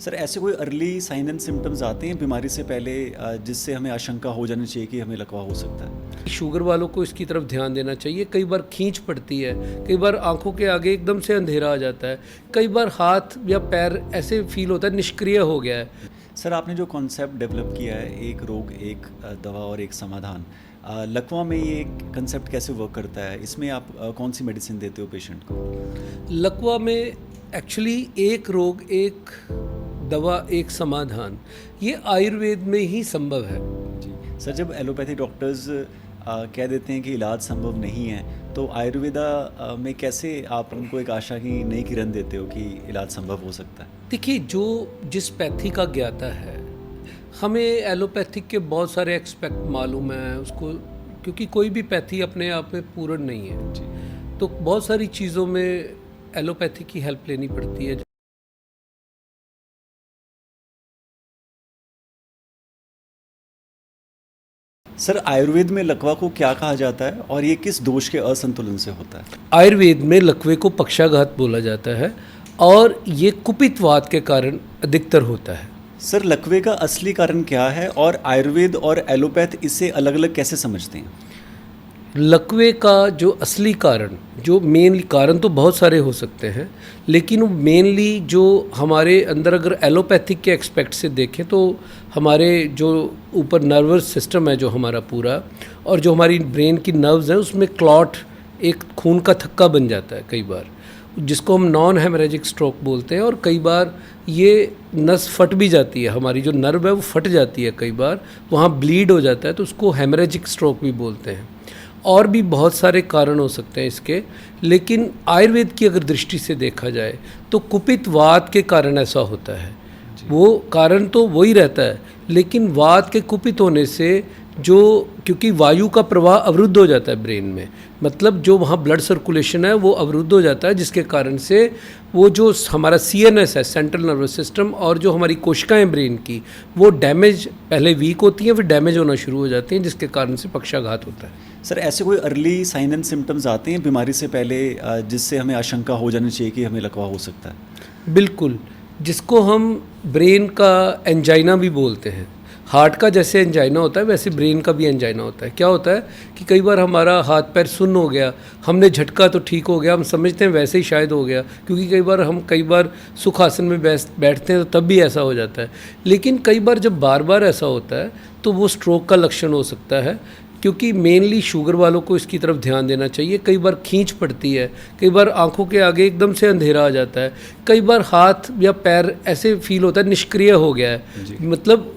Sir ऐसे कोई early sign and symptoms आते हैं बीमारी से पहले जिससे हमें आशंका हो जानी चाहिए कि हमें लकवा हो सकता है? शुगर वालों को इसकी तरफ ध्यान देना चाहिए। कई बार खींच पड़ती है, कई बार आंखों के आगे एकदम से अंधेरा आ जाता है, कई बार हाथ या पैर ऐसे फील होता है निष्क्रिय हो गया है। सर आपने जो कॉन्सेप्ट डेवलप किया है, एक रोग एक दवा और एक समाधान, लकवा में ये कंसेप्ट कैसे वर्क करता है? इसमें आप कौन सी मेडिसिन देते हो पेशेंट को? लकवा में एक्चुअली एक रोग एक दवा एक समाधान, ये आयुर्वेद में ही संभव है। जी सर, जब एलोपैथी डॉक्टर्स कह देते हैं कि इलाज संभव नहीं है, तो आयुर्वेदा में कैसे आप उनको एक आशा की नई किरण देते हो कि इलाज संभव हो सकता है? देखिए, जो जिस पैथी का ज्ञाता है, हमें एलोपैथिक के बहुत सारे एक्सपेक्ट मालूम है उसको, क्योंकि कोई भी पैथी अपने आप में पूर्ण नहीं है जी। तो बहुत सारी चीज़ों में एलोपैथी की हेल्प लेनी पड़ती है। सर आयुर्वेद में लकवा को क्या कहा जाता है और ये किस दोष के असंतुलन से होता है? आयुर्वेद में लकवे को पक्षाघात बोला जाता है और ये कुपितवात के कारण अधिकतर होता है। सर लकवे का असली कारण क्या है और आयुर्वेद और एलोपैथ इसे अलग अलग कैसे समझते हैं? लकवे का जो असली कारण, जो मेन कारण तो बहुत सारे हो सकते हैं, लेकिन मेनली जो हमारे अंदर अगर एलोपैथिक के एक्सपेक्ट से देखें तो हमारे जो ऊपर नर्वस सिस्टम है जो हमारा पूरा, और जो हमारी ब्रेन की नर्व्स हैं उसमें क्लॉट, एक खून का थक्का बन जाता है कई बार, जिसको हम नॉन हेमरेजिक स्ट्रोक बोलते हैं। और कई बार ये नस फट भी जाती है, हमारी जो नर्व है वो फट जाती है, कई बार वहाँ ब्लीड हो जाता है, तो उसको हेमरेजिक स्ट्रोक भी बोलते हैं। और भी बहुत सारे कारण हो सकते हैं इसके, लेकिन आयुर्वेद की अगर दृष्टि से देखा जाए तो कुपितवात के कारण ऐसा होता है। वो कारण तो वही रहता है, लेकिन वात के कुपित होने से जो, क्योंकि वायु का प्रवाह अवरुद्ध हो जाता है ब्रेन में, मतलब जो वहाँ ब्लड सर्कुलेशन है वो अवरुद्ध हो जाता है, जिसके कारण से वो जो हमारा सीएनएस है, सेंट्रल नर्वस सिस्टम, और जो हमारी कोशिकाएं ब्रेन की, वो डैमेज, पहले वीक होती हैं फिर डैमेज होना शुरू हो जाती हैं, जिसके कारण से पक्षाघात होता है। सर ऐसे कोई अर्ली साइन एंड सिम्टम्स आते हैं बीमारी से पहले जिससे हमें आशंका हो जानी चाहिए कि हमें लकवा हो सकता है? बिल्कुल, जिसको हम ब्रेन का एंजाइना भी बोलते हैं। हार्ट का जैसे एंजाइना होता है वैसे ब्रेन का भी एंजाइना होता है। क्या होता है कि कई बार हमारा हाथ पैर सुन्न हो गया, हमने झटका तो ठीक हो गया, हम समझते हैं वैसे ही शायद हो गया, क्योंकि कई बार सुखासन में बैठते हैं तो तब भी ऐसा हो जाता है। लेकिन कई बार जब बार बार ऐसा होता है तो वो स्ट्रोक का लक्षण हो सकता है, क्योंकि मेनली शुगर वालों को इसकी तरफ ध्यान देना चाहिए। कई बार खींच पड़ती है, कई बार आंखों के आगे एकदम से अंधेरा आ जाता है, कई बार हाथ या पैर ऐसे फील होता है निष्क्रिय हो गया है, मतलब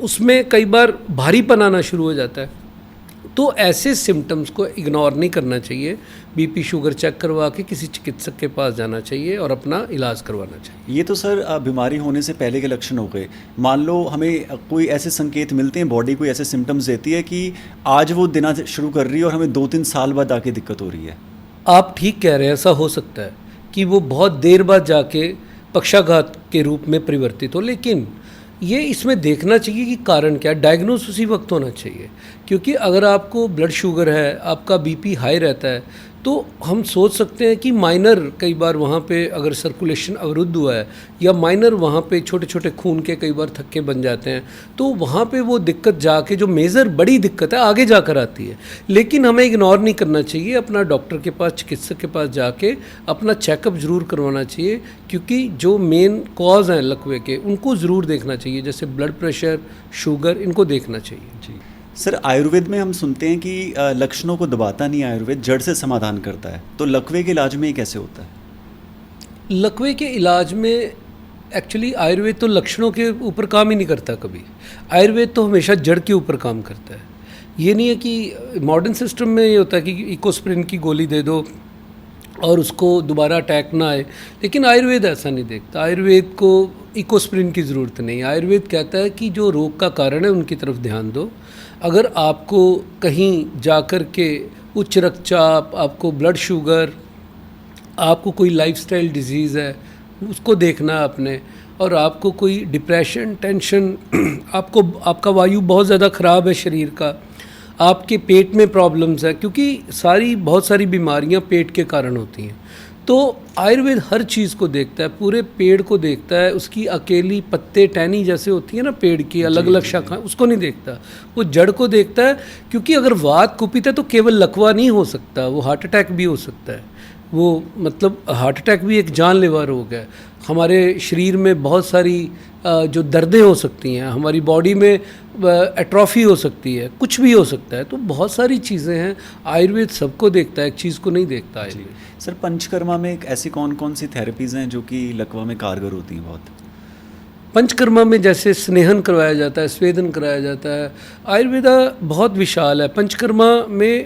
उसमें कई बार भारीपन आना शुरू हो जाता है। तो ऐसे सिम्टम्स को इग्नोर नहीं करना चाहिए, बीपी शुगर चेक करवा के किसी चिकित्सक के पास जाना चाहिए और अपना इलाज करवाना चाहिए। ये तो सर बीमारी होने से पहले के लक्षण हो गए। मान लो हमें कोई ऐसे संकेत मिलते हैं, बॉडी कोई ऐसे सिम्टम्स देती है कि आज वो देना शुरू कर रही है और हमें 2-3 साल बाद आके दिक्कत हो रही है। आप ठीक कह रहे हैं, ऐसा हो सकता है कि वो बहुत देर बाद जाके पक्षाघात के रूप में परिवर्तित हो, लेकिन ये इसमें देखना चाहिए कि कारण क्या है। डायग्नोस उसी वक्त होना चाहिए, क्योंकि अगर आपको ब्लड शुगर है, आपका बीपी हाई रहता है, तो हम सोच सकते हैं कि माइनर, कई बार वहाँ पे अगर सर्कुलेशन अवरुद्ध हुआ है या माइनर वहाँ पे छोटे छोटे खून के कई बार थक्के बन जाते हैं, तो वहाँ पे वो दिक्कत जाके जो मेजर बड़ी दिक्कत है आगे जाकर आती है। लेकिन हमें इग्नोर नहीं करना चाहिए, अपना डॉक्टर के पास, चिकित्सक के पास जाके अपना चेकअप ज़रूर करवाना चाहिए, क्योंकि जो मेन कॉज हैं लकवे के उनको ज़रूर देखना चाहिए, जैसे ब्लड प्रेशर, शुगर, इनको देखना चाहिए। जी सर, आयुर्वेद में हम सुनते हैं कि लक्षणों को दबाता नहीं आयुर्वेद, जड़ से समाधान करता है, तो लकवे के इलाज में ये कैसे होता है? लकवे के इलाज में एक्चुअली आयुर्वेद तो लक्षणों के ऊपर काम ही नहीं करता कभी। आयुर्वेद तो हमेशा जड़ के ऊपर काम करता है। ये नहीं है कि मॉडर्न सिस्टम में ये होता है कि इकोस्प्रिन की गोली दे दो और उसको दोबारा अटैक ना आए, लेकिन आयुर्वेद ऐसा नहीं देखता। आयुर्वेद को इकोस्प्रिन की ज़रूरत नहीं। आयुर्वेद कहता है कि जो रोग का कारण है उनकी तरफ ध्यान दो। अगर आपको कहीं जाकर के उच्च रक्तचाप, आपको ब्लड शुगर, आपको कोई लाइफस्टाइल डिजीज़ है उसको देखना है आपने, और आपको कोई डिप्रेशन, टेंशन, आपका वायु बहुत ज़्यादा ख़राब है शरीर का, आपके पेट में प्रॉब्लम्स है, क्योंकि बहुत सारी बीमारियां पेट के कारण होती हैं, तो आयुर्वेद हर चीज़ को देखता है, पूरे पेड़ को देखता है, उसकी अकेली पत्ते टहनी जैसे होती है ना पेड़ की अलग अलग शाखाएं, उसको नहीं देखता, वो जड़ को देखता है। क्योंकि अगर वात कुपित है तो केवल लकवा नहीं हो सकता, वो हार्ट अटैक भी हो सकता है। वो मतलब हार्ट अटैक भी एक जानलेवा रोग है। हमारे शरीर में बहुत सारी जो दर्दें हो सकती हैं, हमारी बॉडी में एट्रॉफी हो सकती है, कुछ भी हो सकता है। तो बहुत सारी चीज़ें हैं, आयुर्वेद सबको देखता है, एक चीज़ को नहीं देखता आयुर्वेद। सर पंचकर्मा में ऐसी कौन कौन सी थेरेपीज़ हैं जो कि लकवा में कारगर होती हैं बहुत? पंचकर्मा में जैसे स्नेहन करवाया जाता है, स्वेदन कराया जाता है। आयुर्वेदा बहुत विशाल है। पंचकर्मा में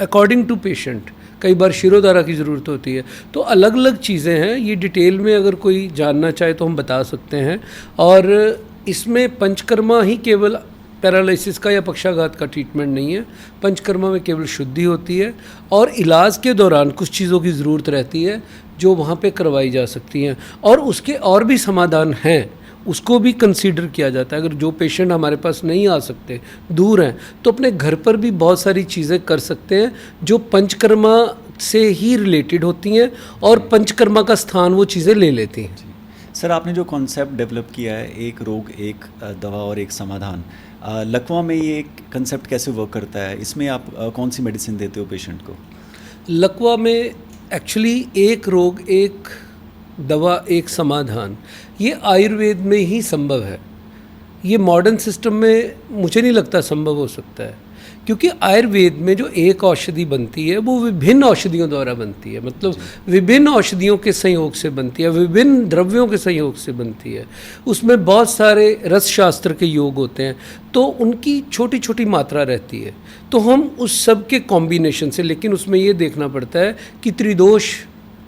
अकॉर्डिंग टू पेशेंट कई बार शिरोधारा की ज़रूरत होती है। तो अलग अलग चीज़ें हैं, ये डिटेल में अगर कोई जानना चाहे तो हम बता सकते हैं। और इसमें पंचकर्मा ही केवल पैरालिसिस का या पक्षाघात का ट्रीटमेंट नहीं है। पंचकर्मा में केवल शुद्धि होती है और इलाज के दौरान कुछ चीज़ों की ज़रूरत रहती है जो वहाँ पे करवाई जा सकती हैं, और उसके और भी समाधान हैं, उसको भी कंसीडर किया जाता है। अगर जो पेशेंट हमारे पास नहीं आ सकते, दूर हैं, तो अपने घर पर भी बहुत सारी चीज़ें कर सकते हैं जो पंचकर्मा से ही रिलेटेड होती हैं और पंचकर्मा का स्थान वो चीज़ें ले लेती हैं। सर आपने जो कॉन्सेप्ट डेवलप किया है, एक रोग एक दवा और एक समाधान, लकवा में ये कंसेप्ट कैसे वर्क करता है? इसमें आप कौन सी मेडिसिन देते हो पेशेंट को? लकवा में एक्चुअली एक रोग एक दवा एक समाधान, ये आयुर्वेद में ही संभव है। ये मॉडर्न सिस्टम में मुझे नहीं लगता संभव हो सकता है, क्योंकि आयुर्वेद में जो एक औषधि बनती है वो विभिन्न औषधियों द्वारा बनती है, मतलब विभिन्न औषधियों के संयोग से बनती है, विभिन्न द्रव्यों के संयोग से बनती है। उसमें बहुत सारे रस शास्त्र के योग होते हैं, तो उनकी छोटी छोटी मात्रा रहती है। तो हम उस सब के कॉम्बिनेशन से, लेकिन उसमें ये देखना पड़ता है कि त्रिदोष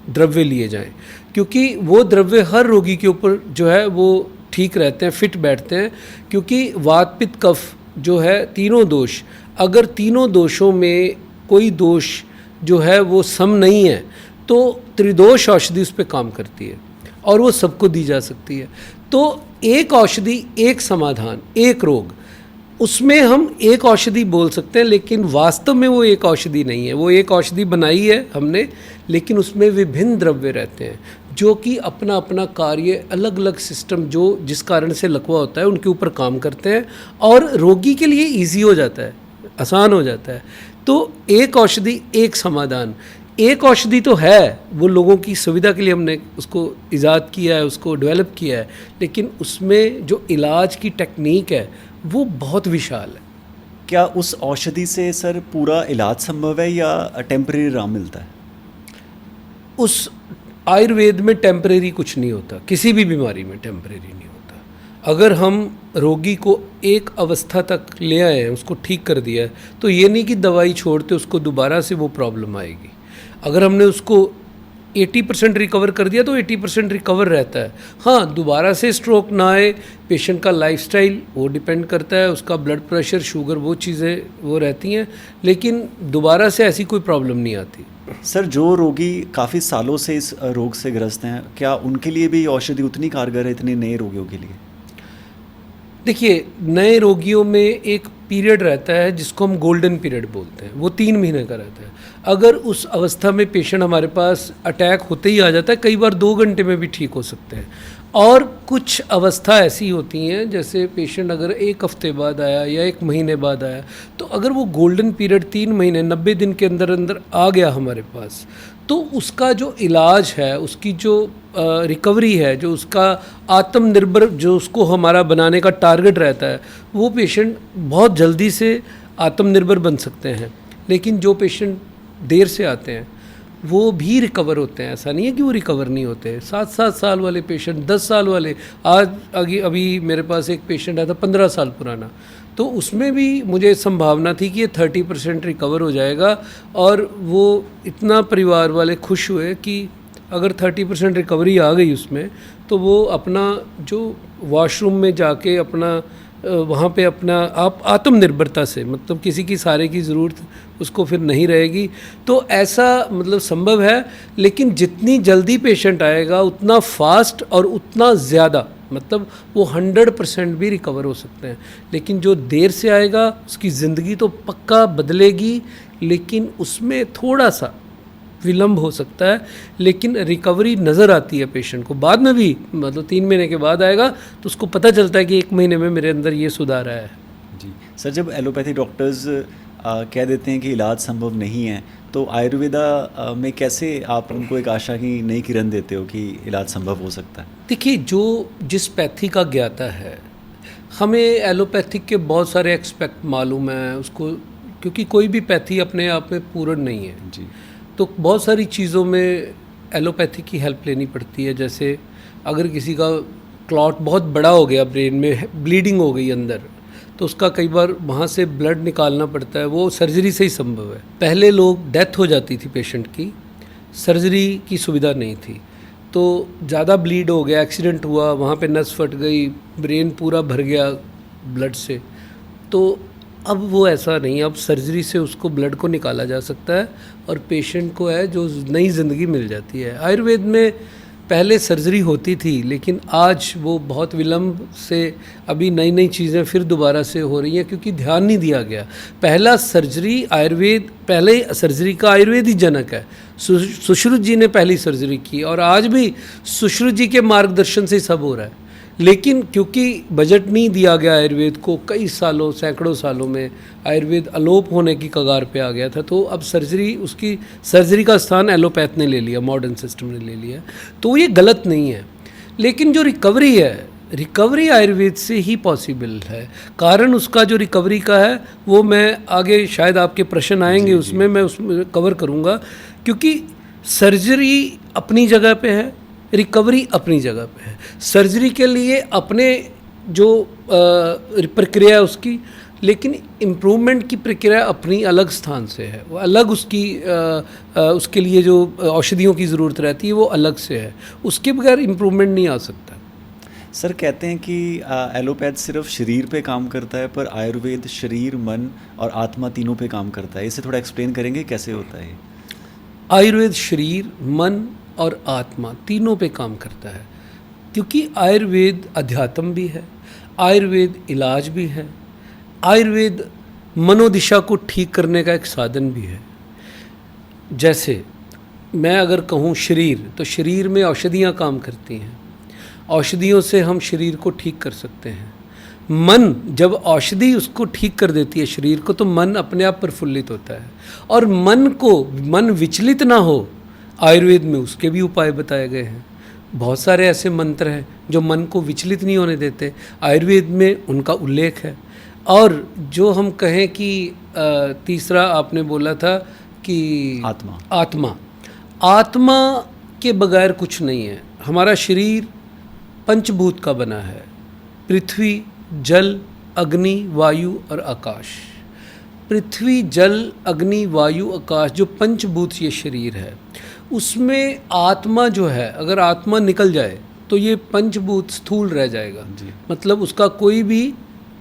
द्रव्य लिए जाएं, क्योंकि वो द्रव्य हर रोगी के ऊपर जो है वो ठीक रहते हैं, फिट बैठते हैं। क्योंकि वात पित्त कफ जो है तीनों दोष, अगर तीनों दोषों में कोई दोष जो है वो सम नहीं है तो त्रिदोष औषधि उस पर काम करती है और वो सबको दी जा सकती है। तो एक औषधि एक समाधान एक रोग, उसमें हम एक औषधि बोल सकते हैं, लेकिन वास्तव में वो एक औषधि नहीं है। वो एक औषधि बनाई है हमने, लेकिन उसमें विभिन्न द्रव्य रहते हैं जो कि अपना अपना कार्य, अलग अलग सिस्टम जो जिस कारण से लकवा होता है उनके ऊपर काम करते हैं और रोगी के लिए इजी हो जाता है, आसान हो जाता है। तो एक औषधि एक समाधान, एक औषधि तो है, वो लोगों की सुविधा के लिए हमने उसको इजाद किया है, उसको डेवलप किया है, लेकिन उसमें जो इलाज की टेक्निक है वो बहुत विशाल है। क्या उस औषधि से सर पूरा इलाज संभव है या टेम्परेरी आराम मिलता है? उस आयुर्वेद में टेम्परेरी कुछ नहीं होता, किसी भी बीमारी में टेम्परेरी नहीं होता। अगर हम रोगी को एक अवस्था तक ले आए हैं, उसको ठीक कर दिया है, तो ये नहीं कि दवाई छोड़ते उसको दोबारा से वो प्रॉब्लम आएगी। अगर हमने उसको 80% रिकवर कर दिया तो 80% रिकवर रहता है। हाँ, दोबारा से स्ट्रोक ना आए, पेशेंट का लाइफस्टाइल वो डिपेंड करता है, उसका ब्लड प्रेशर, शुगर, वो चीज़ें वो रहती हैं, लेकिन दोबारा से ऐसी कोई प्रॉब्लम नहीं आती। सर जो रोगी काफ़ी सालों से इस रोग से ग्रस्त हैं, क्या उनके लिए भी औषधि उतनी कारगर है इतने नए रोगियों के लिए? देखिए, नए रोगियों में एक पीरियड रहता है जिसको हम गोल्डन पीरियड बोलते हैं, वो 3 महीने का रहता है। अगर उस अवस्था में पेशेंट हमारे पास अटैक होते ही आ जाता है, कई बार 2 घंटे में भी ठीक हो सकते हैं। और कुछ अवस्था ऐसी होती हैं, जैसे पेशेंट अगर 1 हफ्ते बाद आया या 1 महीने बाद आया, तो अगर वो गोल्डन पीरियड 3 महीने 90 दिन के अंदर अंदर आ गया हमारे पास, तो उसका जो इलाज है, उसकी जो रिकवरी है, जो उसका आत्मनिर्भर, जो उसको हमारा बनाने का टारगेट रहता है, वो पेशेंट बहुत जल्दी से आत्मनिर्भर बन सकते हैं। लेकिन जो पेशेंट देर से आते हैं वो भी रिकवर होते हैं, ऐसा नहीं है कि वो रिकवर नहीं होते। 7-7 साल वाले पेशेंट, 10 साल वाले, अभी मेरे पास एक पेशेंट आया था 15 साल पुराना, तो उसमें भी मुझे संभावना थी कि ये 30% रिकवर हो जाएगा, और वो इतना परिवार वाले खुश हुए कि अगर 30% रिकवरी आ गई उसमें, तो वो अपना जो वॉशरूम में जाके अपना वहाँ पे अपना आप आत्मनिर्भरता से, मतलब किसी की सहारे की ज़रूरत उसको फिर नहीं रहेगी। तो ऐसा मतलब संभव है, लेकिन जितनी जल्दी पेशेंट आएगा उतना फास्ट और उतना ज़्यादा, मतलब वो 100% भी रिकवर हो सकते हैं। लेकिन जो देर से आएगा उसकी ज़िंदगी तो पक्का बदलेगी, लेकिन उसमें थोड़ा सा विलम्ब हो सकता है, लेकिन रिकवरी नज़र आती है पेशेंट को बाद में भी, मतलब 3 महीने के बाद आएगा तो उसको पता चलता है कि 1 महीने में मेरे अंदर ये सुधार आया है। जी सर, जब एलोपैथी डॉक्टर्स कह देते हैं कि इलाज संभव नहीं है, तो आयुर्वेदा में कैसे आप उनको एक आशा की नई किरण देते हो कि इलाज संभव हो सकता है? देखिए, जो जिस पैथी का ज्ञाता है, हमें एलोपैथिक के बहुत सारे एक्सपेक्ट मालूम है उसको, क्योंकि कोई भी पैथी अपने आप में पूर्ण नहीं है। जी तो बहुत सारी चीज़ों में एलोपैथी की हेल्प लेनी पड़ती है। जैसे अगर किसी का क्लॉट बहुत बड़ा हो गया, ब्रेन में ब्लीडिंग हो गई अंदर, तो उसका कई बार वहाँ से ब्लड निकालना पड़ता है, वो सर्जरी से ही संभव है। पहले लोग डेथ हो जाती थी पेशेंट की, सर्जरी की सुविधा नहीं थी, तो ज़्यादा ब्लीड हो गया, एक्सीडेंट हुआ, वहाँ पे नस फट गई, ब्रेन पूरा भर गया ब्लड से, तो अब वो ऐसा नहीं है। अब सर्जरी से उसको ब्लड को निकाला जा सकता है और पेशेंट को है जो नई ज़िंदगी मिल जाती है। आयुर्वेद में पहले सर्जरी होती थी, लेकिन आज वो बहुत विलम्ब से अभी नई नई चीज़ें फिर दोबारा से हो रही हैं, क्योंकि ध्यान नहीं दिया गया। पहले सर्जरी का आयुर्वेद ही जनक है। सुश्रुत जी ने पहली सर्जरी की और आज भी सुश्रुत जी के मार्गदर्शन से सब हो रहा है। लेकिन क्योंकि बजट नहीं दिया गया आयुर्वेद को, कई सालों, सैकड़ों सालों में आयुर्वेद अलोप होने की कगार पे आ गया था, तो अब सर्जरी का स्थान एलोपैथ ने ले लिया, मॉडर्न सिस्टम ने ले लिया। तो ये गलत नहीं है, लेकिन जो रिकवरी आयुर्वेद से ही पॉसिबल है। कारण उसका जो रिकवरी का है वो मैं आगे शायद आपके प्रश्न आएंगे उसमें मैं उसमें कवर करूँगा, क्योंकि सर्जरी अपनी जगह पे है, रिकवरी अपनी जगह पे है। सर्जरी के लिए अपने जो प्रक्रिया है उसकी, लेकिन इम्प्रूवमेंट की प्रक्रिया अपनी अलग स्थान से है, वो अलग उसके लिए जो औषधियों की ज़रूरत रहती है वो अलग से है, उसके बगैर इम्प्रूवमेंट नहीं आ सकता। सर, कहते हैं कि एलोपैथ सिर्फ शरीर पे काम करता है, पर आयुर्वेद शरीर, मन और आत्मा तीनों पे काम करता है। इसे थोड़ा एक्सप्लेन करेंगे कैसे होता है? आयुर्वेद शरीर, मन और आत्मा तीनों पे काम करता है, क्योंकि आयुर्वेद अध्यात्म भी है, आयुर्वेद इलाज भी है, आयुर्वेद मनोदिशा को ठीक करने का एक साधन भी है। जैसे मैं अगर कहूँ शरीर, तो शरीर में औषधियाँ काम करती हैं, औषधियों से हम शरीर को ठीक कर सकते हैं। मन, जब औषधि उसको ठीक कर देती है शरीर को, तो मन अपने आप प्रफुल्लित होता है। और मन विचलित ना हो, आयुर्वेद में उसके भी उपाय बताए गए हैं। बहुत सारे ऐसे मंत्र हैं जो मन को विचलित नहीं होने देते, आयुर्वेद में उनका उल्लेख है। और जो हम कहें कि तीसरा आपने बोला था कि आत्मा के बगैर कुछ नहीं है। हमारा शरीर पंचभूत का बना है, पृथ्वी, जल, अग्नि, वायु और आकाश। पृथ्वी, जल, अग्नि, वायु, आकाश, जो पंचभूत ये शरीर है, उसमें आत्मा जो है, अगर आत्मा निकल जाए तो ये पंचभूत स्थूल रह जाएगा, मतलब उसका कोई भी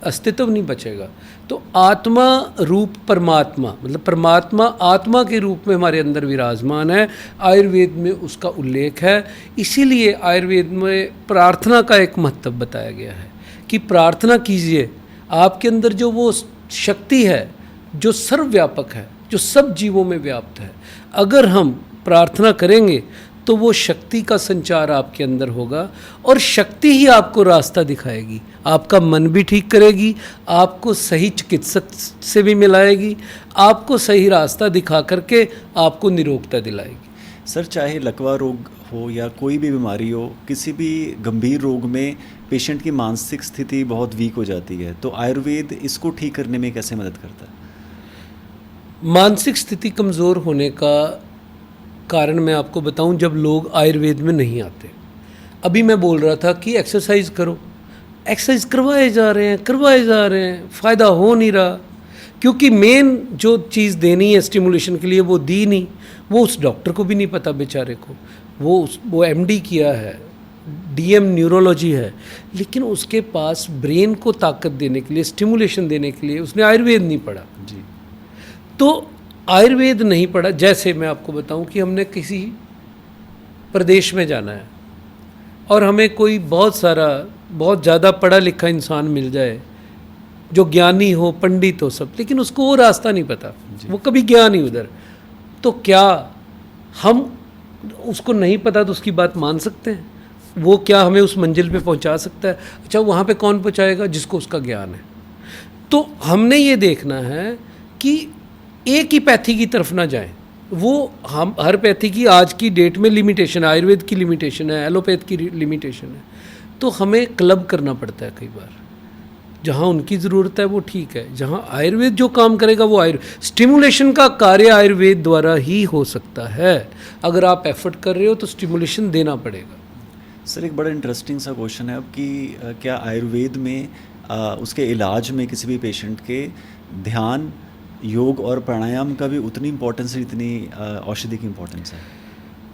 अस्तित्व नहीं बचेगा। तो आत्मा रूप परमात्मा, मतलब परमात्मा आत्मा के रूप में हमारे अंदर विराजमान है, आयुर्वेद में उसका उल्लेख है। इसीलिए आयुर्वेद में प्रार्थना का एक महत्व बताया गया है कि प्रार्थना कीजिए, आपके अंदर जो वो शक्ति है जो सर्वव्यापक है, जो सब जीवों में व्याप्त है, अगर हम प्रार्थना करेंगे तो वो शक्ति का संचार आपके अंदर होगा और शक्ति ही आपको रास्ता दिखाएगी, आपका मन भी ठीक करेगी, आपको सही चिकित्सक से भी मिलाएगी, आपको सही रास्ता दिखा करके आपको निरोगता दिलाएगी। सर, चाहे लकवा रोग हो या कोई भी बीमारी हो, किसी भी गंभीर रोग में पेशेंट की मानसिक स्थिति बहुत वीक हो जाती है, तो आयुर्वेद इसको ठीक करने में कैसे मदद करता है? मानसिक स्थिति कमज़ोर होने का कारण मैं आपको बताऊं, जब लोग आयुर्वेद में नहीं आते। अभी मैं बोल रहा था कि एक्सरसाइज करो, एक्सरसाइज करवाए जा रहे हैं, फ़ायदा हो नहीं रहा, क्योंकि मेन जो चीज़ देनी है स्टिमुलेशन के लिए वो दी नहीं। वो उस डॉक्टर को भी नहीं पता बेचारे को, वो एमडी किया है, डीएम न्यूरोलॉजी है, लेकिन उसके पास ब्रेन को ताकत देने के लिए, स्टिमुलेशन देने के लिए उसने आयुर्वेद नहीं पढ़ा जी। तो आयुर्वेद नहीं पढ़ा। जैसे मैं आपको बताऊं कि हमने किसी प्रदेश में जाना है और हमें कोई बहुत ज़्यादा पढ़ा लिखा इंसान मिल जाए जो ज्ञानी हो, पंडित हो सब, लेकिन उसको वो रास्ता नहीं पता, वो कभी गया नहीं उधर, तो क्या हम उसको नहीं पता तो उसकी बात मान सकते हैं? वो क्या हमें उस मंजिल पे पहुंचा सकता है? अच्छा, वहाँ पे कौन पहुंचाएगा? जिसको उसका ज्ञान है। तो हमने ये देखना है कि एक ही पैथी की तरफ ना जाएं। वो हम हर पैथी की आज की डेट में लिमिटेशन है, आयुर्वेद की लिमिटेशन है, एलोपैथ की लिमिटेशन है। तो हमें क्लब करना पड़ता है कई बार। जहाँ उनकी ज़रूरत है वो ठीक है, जहाँ आयुर्वेद जो काम करेगा वो आयुर्वेद। स्टिमुलेशन का कार्य आयुर्वेद द्वारा ही हो सकता है। अगर आप एफर्ट कर रहे हो तो स्टिमुलेशन देना पड़ेगा। सर, एक बड़ा इंटरेस्टिंग सा क्वेश्चन है अब कि क्या आयुर्वेद में उसके इलाज में किसी भी पेशेंट के ध्यान, योग और प्राणायाम का भी उतनी इम्पोर्टेंस है जितनी औषधि की इम्पोर्टेंस है?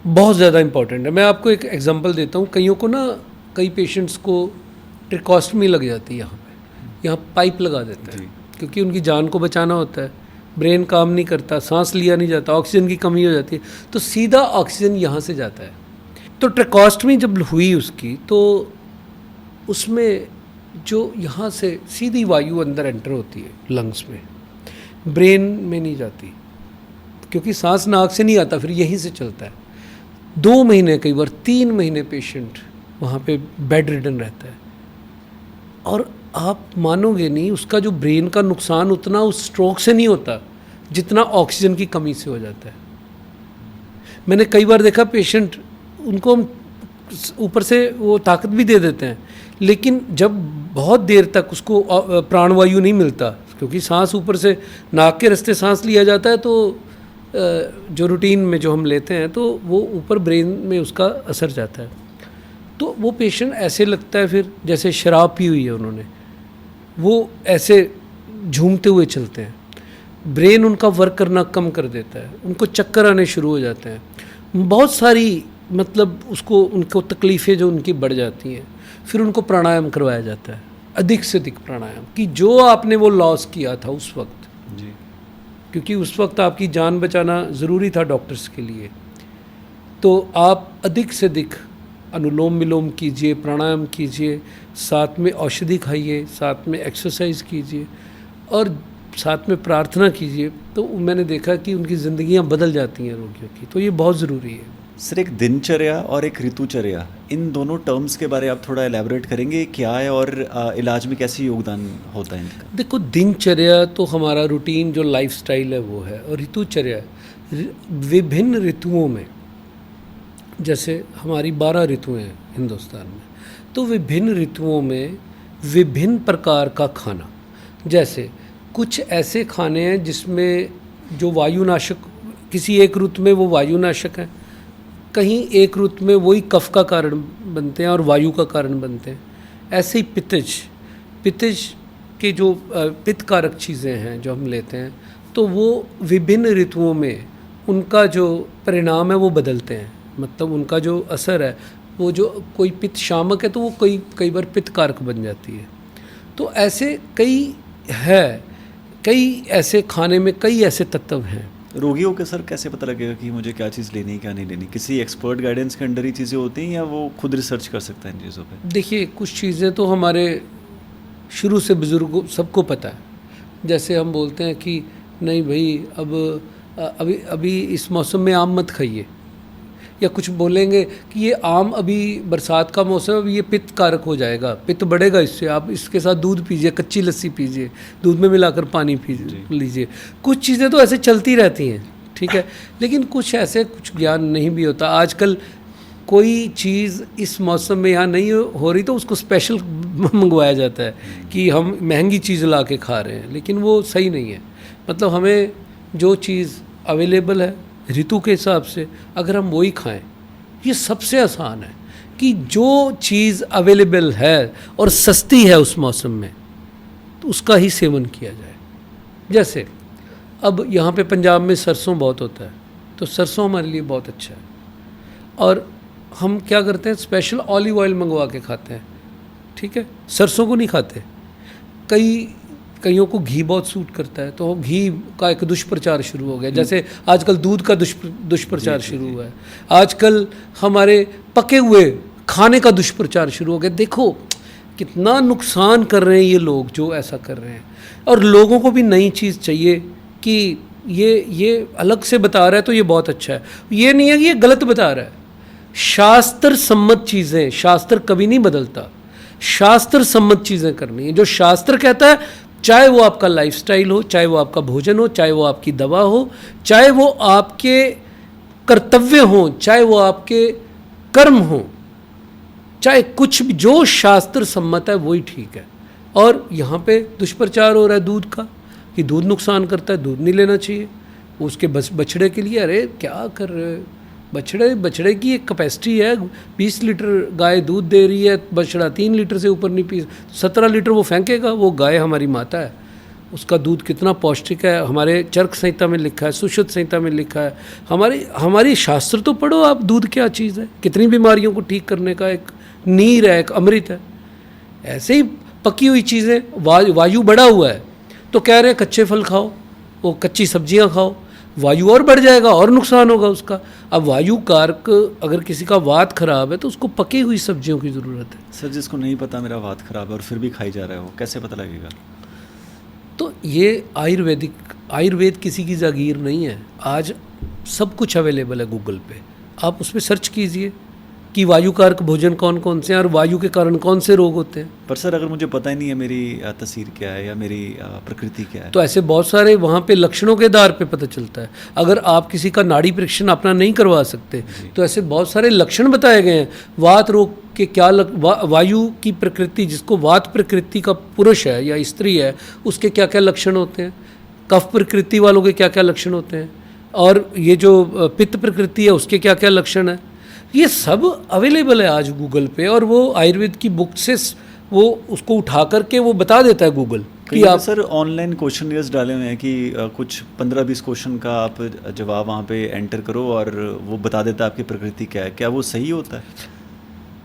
बहुत ज़्यादा इंपॉर्टेंट है। मैं आपको एक एग्जांपल देता हूँ। कईयों को ना, कई पेशेंट्स को ट्रिकोस्टमी लग जाती है, यहाँ पाइप लगा देते हैं क्योंकि उनकी जान को बचाना होता है। ब्रेन काम नहीं करता, सांस लिया नहीं जाता, ऑक्सीजन की कमी हो जाती है, तो सीधा ऑक्सीजन यहाँ से जाता है। तो ट्रिकोस्टमी जब हुई उसकी, तो उसमें जो यहाँ से सीधी वायु अंदर एंटर होती है लंग्स में, ब्रेन में नहीं जाती, क्योंकि सांस नाक से नहीं आता, फिर यहीं से चलता है। 2 महीने, कई बार 3 महीने पेशेंट वहाँ पे बेड रिडन रहता है। और आप मानोगे नहीं, उसका जो ब्रेन का नुकसान उतना उस स्ट्रोक से नहीं होता जितना ऑक्सीजन की कमी से हो जाता है। मैंने कई बार देखा पेशेंट, उनको हम ऊपर से वो ताकत भी दे देते हैं, लेकिन जब बहुत देर तक उसको प्राणवायु नहीं मिलता, क्योंकि सांस ऊपर से नाक के रास्ते सांस लिया जाता है, तो जो रूटीन में जो हम लेते हैं तो वो ऊपर ब्रेन में उसका असर जाता है। तो वो पेशेंट ऐसे लगता है फिर जैसे शराब पी हुई है उन्होंने, वो ऐसे झूमते हुए चलते हैं। ब्रेन उनका वर्क करना कम कर देता है, उनको चक्कर आने शुरू हो जाते हैं, बहुत सारी मतलब उनको तकलीफ़ें जो उनकी बढ़ जाती हैं। फिर उनको प्राणायाम करवाया जाता है, अधिक से अधिक प्राणायाम, कि जो आपने वो लॉस किया था उस वक्त जी, क्योंकि उस वक्त आपकी जान बचाना ज़रूरी था डॉक्टर्स के लिए, तो आप अधिक से अधिक अनुलोम विलोम कीजिए, प्राणायाम कीजिए, साथ में औषधि खाइए, साथ में एक्सरसाइज कीजिए और साथ में प्रार्थना कीजिए। तो मैंने देखा कि उनकी ज़िंदगियां बदल जाती हैं रोगियों की। तो ये बहुत ज़रूरी है। सर, एक दिनचर्या और एक ऋतुचर्या, इन दोनों टर्म्स के बारे आप थोड़ा एलैबोरेट करेंगे, क्या है और इलाज में कैसे योगदान होता है इनका? देखो, दिनचर्या तो हमारा रूटीन जो लाइफस्टाइल है वो है, और ऋतुचर्या विभिन्न ऋतुओं में, जैसे हमारी 12 ऋतुएं हैं हिंदुस्तान में, तो विभिन्न ऋतुओं में विभिन्न प्रकार का खाना, जैसे कुछ ऐसे खाने हैं जिसमें जो वायुनाशक, किसी एक ऋतु में वो वायुनाशक है, कहीं एक ऋतु में वही कफ का कारण बनते हैं और वायु का कारण बनते हैं। ऐसे ही पित्तज के जो पित्त कारक चीज़ें हैं जो हम लेते हैं, तो वो विभिन्न ऋतुओं में उनका जो परिणाम है वो बदलते हैं। मतलब उनका जो असर है, वो जो कोई पित्त शामक है तो वो कई बार पित्त कारक बन जाती है। तो ऐसे कई ऐसे खाने में कई ऐसे तत्व हैं। रोगियों के सर कैसे पता लगेगा कि मुझे क्या चीज़ लेनी है क्या नहीं लेनी? किसी एक्सपर्ट गाइडेंस के अंडर ही चीज़ें होती हैं या वो खुद रिसर्च कर सकता है इन चीज़ों पे? देखिए, कुछ चीज़ें तो हमारे शुरू से बुज़ुर्गों सबको पता है। जैसे हम बोलते हैं कि नहीं भाई, अभी इस मौसम में आम मत खाइए, या कुछ बोलेंगे कि ये आम अभी बरसात का मौसम है, अभी ये पित्त कारक हो जाएगा, पित्त बढ़ेगा इससे, आप इसके साथ दूध पीजिए, कच्ची लस्सी पीजिए, दूध में मिलाकर पानी पी लीजिए। कुछ चीज़ें तो ऐसे चलती रहती हैं, ठीक है, लेकिन कुछ ज्ञान नहीं भी होता। आजकल कोई चीज़ इस मौसम में यहाँ नहीं हो रही तो उसको स्पेशल मंगवाया जाता है कि हम महंगी चीज़ ला के खा रहे हैं, लेकिन वो सही नहीं है। मतलब हमें जो चीज़ अवेलेबल है ऋतु के हिसाब से, अगर हम वही खाएं, ये सबसे आसान है कि जो चीज़ अवेलेबल है और सस्ती है उस मौसम में, तो उसका ही सेवन किया जाए। जैसे अब यहाँ पे पंजाब में सरसों बहुत होता है, तो सरसों हमारे लिए बहुत अच्छा है, और हम क्या करते हैं, स्पेशल ऑलिव ऑयल मंगवा के खाते हैं, ठीक है, सरसों को नहीं खाते। कईयों को घी बहुत सूट करता है, तो घी का एक दुष्प्रचार शुरू हो गया। जैसे आजकल दूध का दुष्प्रचार शुरू हुआ है, आजकल हमारे पके हुए खाने का दुष्प्रचार शुरू हो गया। देखो कितना नुकसान कर रहे हैं ये लोग जो ऐसा कर रहे हैं। और लोगों को भी नई चीज़ चाहिए कि ये अलग से बता रहा है तो ये बहुत अच्छा है। ये नहीं है कि ये गलत बता रहा है। शास्त्र सम्मत चीज़ें, शास्त्र कभी नहीं बदलता, शास्त्र सम्मत चीज़ें करनी है। जो शास्त्र कहता है, चाहे वो आपका लाइफस्टाइल हो, चाहे वो आपका भोजन हो, चाहे वो आपकी दवा हो, चाहे वो आपके कर्तव्य हों, चाहे वो आपके कर्म हों, चाहे कुछ भी, जो शास्त्र सम्मत है वही ठीक है। और यहाँ पे दुष्प्रचार हो रहा है दूध का कि दूध नुकसान करता है, दूध नहीं लेना चाहिए। उसके बछड़े के लिए, अरे क्या कर रहे हो? बछड़े की एक कैपेसिटी है, 20 लीटर गाय दूध दे रही है, बछड़ा 3 लीटर से ऊपर नहीं पी, 17 लीटर वो फेंकेगा। वो गाय हमारी माता है, उसका दूध कितना पौष्टिक है, हमारे चरक संहिता में लिखा है, सुश्रुत संहिता में लिखा है। हमारी शास्त्र तो पढ़ो आप, दूध क्या चीज़ है, कितनी बीमारियों को ठीक करने का एक नीर है, एक अमृत है। ऐसे ही पकी हुई चीज़ें, वायु बढ़ा हुआ है तो कह रहे हैं कच्चे फल खाओ, वो कच्ची सब्जियां खाओ, वायु और बढ़ जाएगा और नुकसान होगा उसका। अब वायु कारक, अगर किसी का वात खराब है तो उसको पकी हुई सब्जियों की ज़रूरत है। सर, जिसको नहीं पता मेरा वात खराब है और फिर भी खाई जा रहा है, वो कैसे पता लगेगा? तो ये आयुर्वेद किसी की जागीर नहीं है। आज सब कुछ अवेलेबल है गूगल पे, आप उस पर सर्च कीजिए कि वायु कारक भोजन कौन कौन से हैं और वायु के कारण कौन से रोग होते हैं। पर सर, अगर मुझे पता ही नहीं है मेरी तस्वीर क्या है या मेरी प्रकृति क्या है, तो ऐसे बहुत सारे वहाँ पे लक्षणों के आधार पे पता चलता है। अगर आप किसी का नाड़ी परीक्षण अपना नहीं करवा सकते तो ऐसे बहुत सारे लक्षण बताए गए हैं। वात रोग के क्या वायु की प्रकृति, जिसको वात प्रकृति का पुरुष है या स्त्री है, उसके क्या क्या लक्षण होते हैं, कफ प्रकृति वालों के क्या क्या लक्षण होते हैं, और ये जो पित्त प्रकृति है उसके क्या क्या लक्षण है, ये सब अवेलेबल है आज गूगल पे। और वो आयुर्वेद की बुक से वो उसको उठा करके वो बता देता है गूगल कि आप। सर, ऑनलाइन क्वेश्चनियर्स डाले हुए हैं कि कुछ 15-20 क्वेश्चन का आप जवाब वहाँ पे एंटर करो और वो बता देता है आपकी प्रकृति क्या है। क्या वो सही होता है?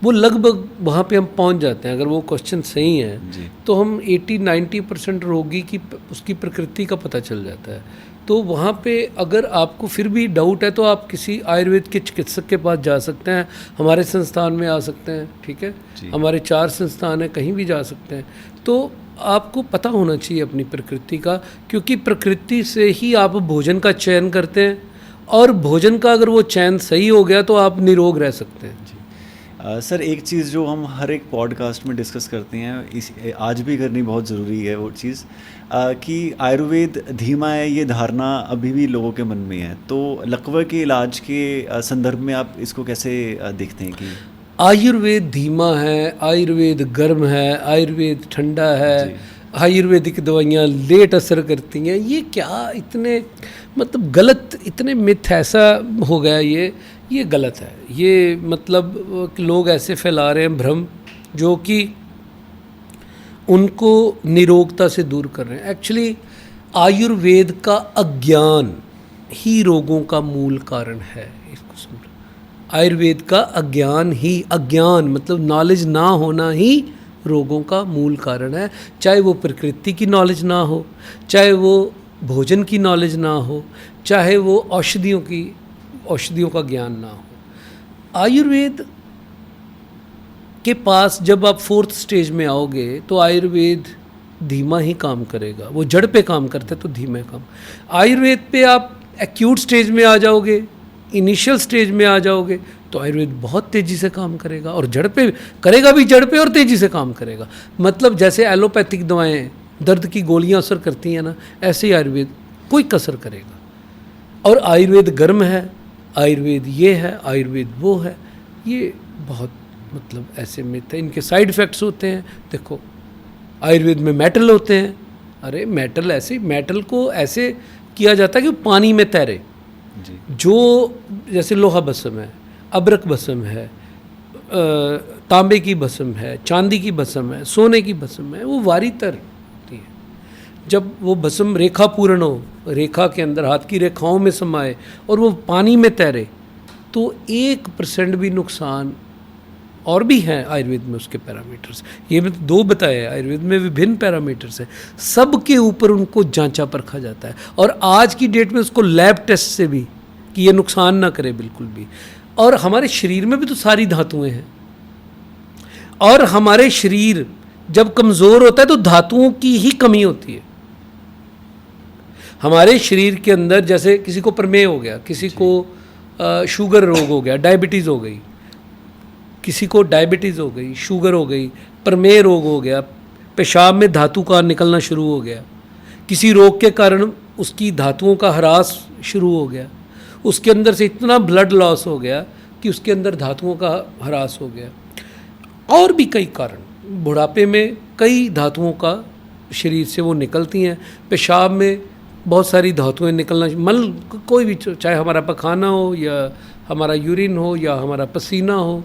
वो लगभग वहाँ पे हम पहुँच जाते हैं। अगर वो क्वेश्चन सही है तो हम 80-90% रोगी की उसकी प्रकृति का पता चल जाता है। तो वहाँ पे अगर आपको फिर भी डाउट है तो आप किसी आयुर्वेद के चिकित्सक के पास जा सकते हैं, हमारे संस्थान में आ सकते हैं, ठीक है। हमारे 4 संस्थान हैं, कहीं भी जा सकते हैं। तो आपको पता होना चाहिए अपनी प्रकृति का, क्योंकि प्रकृति से ही आप भोजन का चयन करते हैं, और भोजन का अगर वो चयन सही हो गया तो आप निरोग रह सकते हैं। सर, एक चीज़ जो हम हर एक पॉडकास्ट में डिस्कस करते हैं, आज भी करनी बहुत ज़रूरी है, वो चीज़ कि आयुर्वेद धीमा है, ये धारणा अभी भी लोगों के मन में है। तो लकवे के इलाज के संदर्भ में आप इसको कैसे देखते हैं कि आयुर्वेद धीमा है, आयुर्वेद गर्म है, आयुर्वेद ठंडा है, आयुर्वेदिक दवाइयाँ लेट असर करती हैं? ये क्या इतने मतलब गलत, इतने मिथ ऐसा हो गया, ये गलत है। ये मतलब लोग ऐसे फैला रहे हैं भ्रम जो कि उनको निरोगता से दूर कर रहे हैं। एक्चुअली आयुर्वेद का अज्ञान ही रोगों का मूल कारण है। इसको समझो, आयुर्वेद का अज्ञान मतलब नॉलेज ना होना ही रोगों का मूल कारण है। चाहे वो प्रकृति की नॉलेज ना हो, चाहे वो भोजन की नॉलेज ना हो, चाहे वो औषधियों का ज्ञान ना हो। आयुर्वेद के पास जब आप 4th स्टेज में आओगे तो आयुर्वेद धीमा ही काम करेगा। वो जड़ पे काम करते तो धीमे काम। आयुर्वेद पे आप एक्यूट स्टेज में आ जाओगे, इनिशियल स्टेज में आ जाओगे तो आयुर्वेद बहुत तेज़ी से काम करेगा, और जड़ पे करेगा भी, जड़ पे और तेज़ी से काम करेगा। मतलब जैसे एलोपैथिक दवाएं दर्द की गोलियां असर करती हैं ना, ऐसे ही आयुर्वेद कोई कसर करेगा। और आयुर्वेद गर्म है, आयुर्वेद ये है, आयुर्वेद वो है, ये बहुत मतलब ऐसे मिथ है। इनके साइड इफ़ेक्ट्स होते हैं। देखो, आयुर्वेद में मेटल होते हैं। अरे मेटल को ऐसे किया जाता है कि पानी में तैरे। जो जैसे लोहा भस्म है, अबरक भस्म है, तांबे की भस्म है, चांदी की भस्म है, सोने की भस्म है, वो वारीतर होती है। जब वो भस्म रेखा पूर्ण हो, रेखा के अंदर हाथ की रेखाओं में समाए और वो पानी में तैरे, तो 1% भी नुकसान। और भी हैं आयुर्वेद में उसके पैरामीटर्स, ये मैं 2 बताए हैं। आयुर्वेद में विभिन्न पैरामीटर्स हैं, सब के ऊपर उनको जांचा परखा जाता है। और आज की डेट में उसको लैब टेस्ट से भी कि ये नुकसान ना करे बिल्कुल भी। और हमारे शरीर में भी तो सारी धातुएं हैं, और हमारे शरीर जब कमज़ोर होता है तो धातुओं की ही कमी होती है। हमारे शरीर के अंदर जैसे किसी को प्रमेह हो गया, किसी को शुगर रोग हो गया, डायबिटीज़ हो गई, किसी को डायबिटीज़ हो गई, शुगर हो गई, प्रमेह रोग हो गया, पेशाब में धातु का निकलना शुरू हो गया, किसी रोग के कारण उसकी धातुओं का ह्रास शुरू हो गया, उसके अंदर से इतना ब्लड लॉस हो गया कि उसके अंदर धातुओं का ह्रास हो गया, और भी कई कारण, बुढ़ापे में कई धातुओं का शरीर से वो निकलती हैं, पेशाब में बहुत सारी धातुएं निकलना, मल कोई भी, चाहे हमारा पखाना हो या हमारा यूरिन हो या हमारा पसीना हो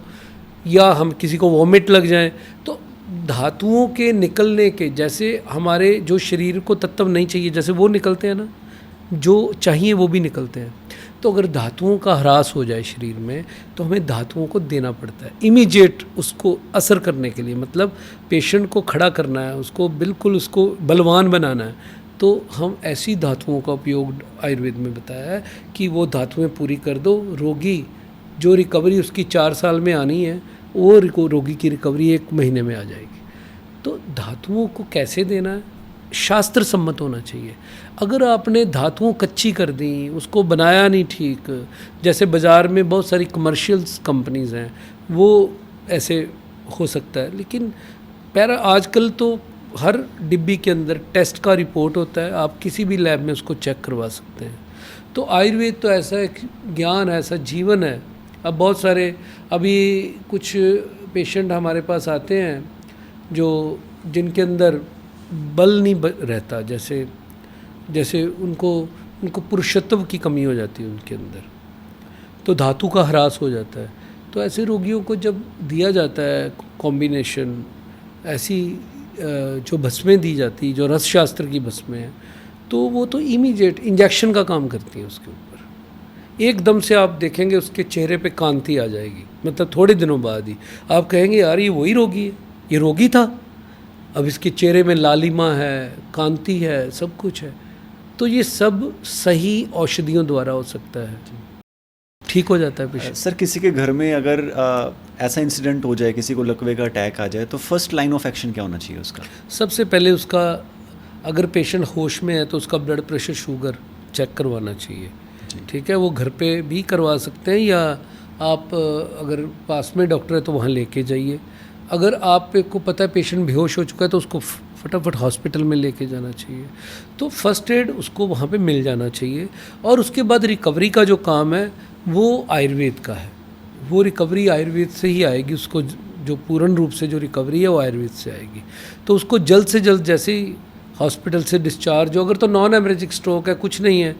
या हम किसी को वॉमिट लग जाए, तो धातुओं के निकलने के, जैसे हमारे जो शरीर को तत्व नहीं चाहिए जैसे वो निकलते हैं ना, जो चाहिए वो भी निकलते हैं। तो अगर धातुओं का ह्रास हो जाए शरीर में तो हमें धातुओं को देना पड़ता है इमीडिएट, उसको असर करने के लिए, मतलब पेशेंट को खड़ा करना है, उसको बिल्कुल उसको बलवान बनाना है, तो हम ऐसी धातुओं का उपयोग आयुर्वेद में बताया है कि वो धातुएं पूरी कर दो, रोगी जो रिकवरी उसकी 4 साल में आनी है वो रोगी की रिकवरी 1 महीने में आ जाएगी। तो धातुओं को कैसे देना है, शास्त्र सम्मत होना चाहिए। अगर आपने धातुओं कच्ची कर दी, उसको बनाया नहीं ठीक, जैसे बाज़ार में बहुत सारी कमर्शियल्स कंपनीज़ हैं, वो ऐसे हो सकता है, लेकिन आजकल तो हर डिब्बी के अंदर टेस्ट का रिपोर्ट होता है, आप किसी भी लैब में उसको चेक करवा सकते हैं। तो आयुर्वेद तो ऐसा एक ज्ञान है, ऐसा जीवन है। अब बहुत सारे, अभी कुछ पेशेंट हमारे पास आते हैं जो जिनके अंदर बल नहीं रहता, जैसे उनको पुरुषत्व की कमी हो जाती है उनके अंदर, तो धातु का ह्रास हो जाता है। तो ऐसे रोगियों को जब दिया जाता है कॉम्बिनेशन, ऐसी जो भस्में दी जाती, जो रस शास्त्र की भस्में हैं, तो वो तो इमीडिएट इंजेक्शन का काम करती है उसके ऊपर। एकदम से आप देखेंगे उसके चेहरे पे कांति आ जाएगी, मतलब थोड़े दिनों बाद ही आप कहेंगे यार ये वही रोगी है, ये रोगी था, अब इसके चेहरे में लालिमा है, कांति है, सब कुछ है। तो ये सब सही औषधियों द्वारा हो सकता है, ठीक हो जाता है पेशेंट। सर, किसी के घर में अगर ऐसा इंसिडेंट हो जाए, किसी को लकवे का अटैक आ जाए, तो फर्स्ट लाइन ऑफ एक्शन क्या होना चाहिए उसका? सबसे पहले उसका, अगर पेशेंट होश में है तो उसका ब्लड प्रेशर, शुगर चेक करवाना चाहिए। ठीक है, वो घर पे भी करवा सकते हैं या आप अगर पास में डॉक्टर है तो वहाँ लेके जाइए। अगर आपको पता है पेशेंट बेहोश हो चुका है तो उसको फटाफट हॉस्पिटल में लेके जाना चाहिए। तो फर्स्ट एड उसको वहाँ पे मिल जाना चाहिए। और उसके बाद रिकवरी का जो काम है वो आयुर्वेद का है, वो रिकवरी आयुर्वेद से ही आएगी। उसको जो पूर्ण रूप से जो रिकवरी है वो आयुर्वेद से आएगी। तो उसको जल्द से जल्द जैसे ही हॉस्पिटल से डिस्चार्ज हो, अगर तो नॉन हेमरेजिक स्ट्रोक है, कुछ नहीं है,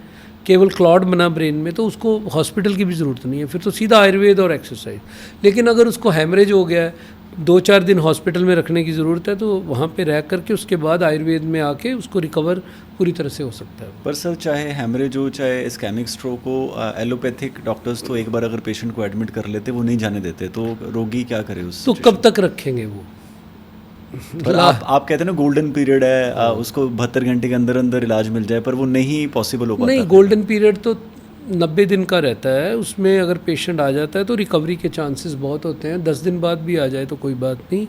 केवल क्लॉट बना ब्रेन में, तो उसको हॉस्पिटल की भी ज़रूरत नहीं है, फिर तो सीधा आयुर्वेद और एक्सरसाइज। लेकिन अगर उसको हैमरेज हो गया है, 2-4 दिन हॉस्पिटल में रखने की ज़रूरत है, तो वहाँ पे रह करके उसके बाद आयुर्वेद में आके उसको रिकवर पूरी तरह से हो सकता है। पर सर, चाहे हैमरेज हो चाहे इस्केमिक स्ट्रोक हो, एलोपैथिक डॉक्टर्स तो एक बार अगर पेशेंट को एडमिट कर लेते, वो नहीं जाने देते, तो रोगी क्या करे उस? तो कब तक रखेंगे वो? पर आप कहते हैं ना गोल्डन पीरियड है, उसको 72 घंटे के अंदर अंदर इलाज मिल जाए, पर वो नहीं पॉसिबल हो पाता। नहीं, गोल्डन पीरियड तो 90 दिन का रहता है। उसमें अगर पेशेंट आ जाता है तो रिकवरी के चांसेस बहुत होते हैं। 10 दिन बाद भी आ जाए तो कोई बात नहीं,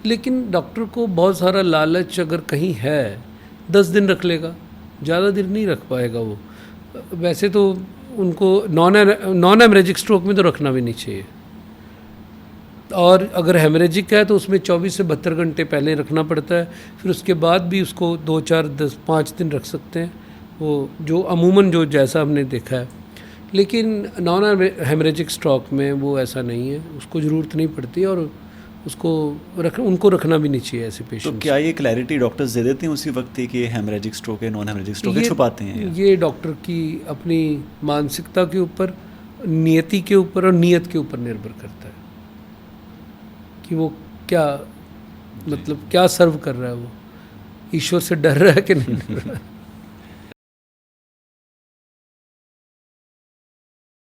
लेकिन डॉक्टर को बहुत सारा लालच अगर कहीं है, 10 दिन रख लेगा, ज़्यादा दिन नहीं रख पाएगा वो। वैसे तो उनको नॉन हेमरेजिक स्ट्रोक में तो रखना भी नहीं चाहिए, और अगर हेमरेजिक है तो उसमें 24 से 72 घंटे पहले रखना पड़ता है। फिर उसके बाद भी उसको 2, 4, 10, 5 दिन रख सकते हैं, वो जो अमूमन जो जैसा हमने देखा है। लेकिन नॉन हेमरेजिक स्ट्रोक में वो ऐसा नहीं है, उसको ज़रूरत नहीं पड़ती, और उनको रखना भी नहीं चाहिए ऐसे पेशेंट। तो क्या ये क्लैरिटी डॉक्टर्स दे देते हैं उसी वक्त ही कि ये हेमरेजिक स्ट्रोक है, नॉन हेमरेजिक स्ट्रोक है, छुपाते हैं? ये डॉक्टर की अपनी मानसिकता के ऊपर, नियति के ऊपर और नीयत के ऊपर निर्भर करता है कि वो क्या, मतलब क्या सर्व कर रहा है, वो ईश्वर से डर रहा है कि नहीं डर रहा है।